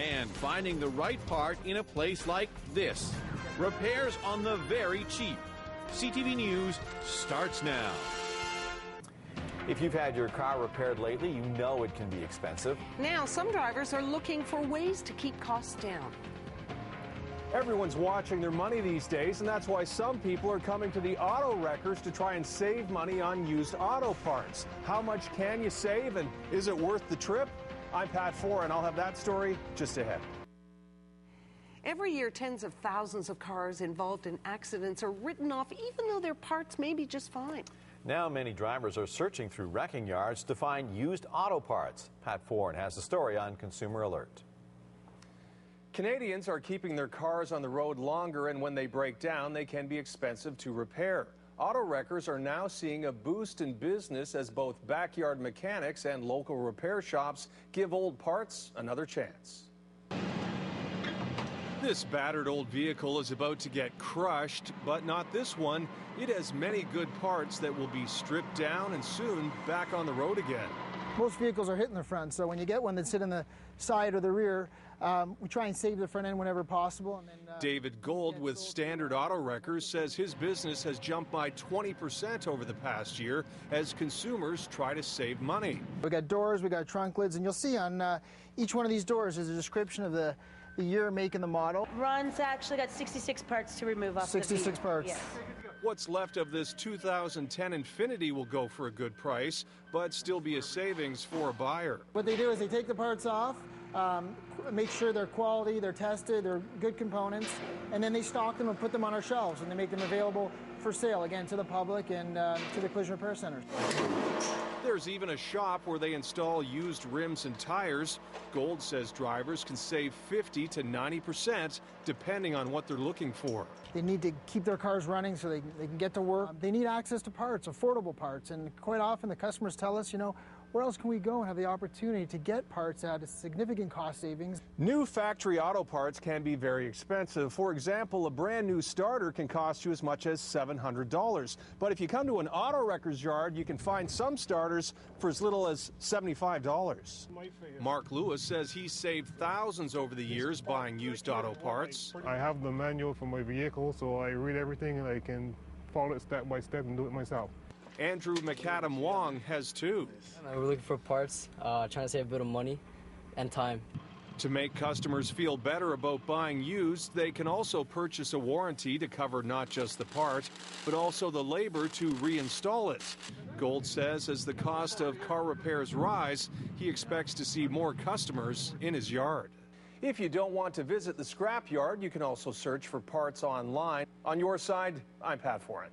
and finding the right part in a place like this. Repairs on the very cheap. CTV News starts now. If you've had your car repaired lately, you know it can be expensive. Now, some drivers are looking for ways to keep costs down. Everyone's watching their money these days, and that's why some people are coming to the auto wreckers to try and save money on used auto parts. How much can you save, and is it worth the trip? I'm Pat Foran. I'll have that story just ahead. Every year, tens of thousands of cars involved in accidents are written off, even though their parts may be just fine. Now many drivers are searching through wrecking yards to find used auto parts. Pat Foran has the story on Consumer Alert. Canadians are keeping their cars on the road longer, and when they break down, they can be expensive to repair. Auto wreckers are now seeing a boost in business as both backyard mechanics and local repair shops give old parts another chance. This battered old vehicle is about to get crushed, but not this one. It has many good parts that will be stripped down and soon back on the road again. Most vehicles are hitting the front, so when you get one that's sitting in the side or the rear, we try and save the front end whenever possible. And then, David Gold with Standard Auto Wreckers says his business has jumped by 20% over the past year as consumers try to save money. We got doors, we got trunk lids, and you'll see on each one of these doors is a description of the year, make, and the model. Ron's actually got 66 parts to remove off 66 parts. Yes. What's left of this 2010 Infiniti will go for a good price, but still be a savings for a buyer. What they do is they take the parts off, make sure they're quality, they're tested, they're good components, and then they stock them and put them on our shelves, and they make them available for sale, again, to the public and to the collision repair centers. There's even a shop where they install used rims and tires. Gold says drivers can save 50 to 90% depending on what they're looking for. They need to keep their cars running so they can get to work. They need access to parts, affordable parts, and quite often the customers tell us, you know, where else can we go and have the opportunity to get parts at a significant cost savings? New factory auto parts can be very expensive. For example, a brand new starter can cost you as much as $700. But if you come to an auto wrecker's yard, you can find some starters for as little as $75. Mark Lewis says he's saved thousands over the years buying used auto parts. I have the manual for my vehicle, so I read everything and I can follow it step by step and do it myself. Andrew McAdam Wong has too. We're looking for parts, trying to save a bit of money and time. To make customers feel better about buying used, they can also purchase a warranty to cover not just the part, but also the labor to reinstall it. Gold says as the cost of car repairs rise, he expects to see more customers in his yard. If you don't want to visit the scrap yard, you can also search for parts online. On your side, I'm Pat Foran.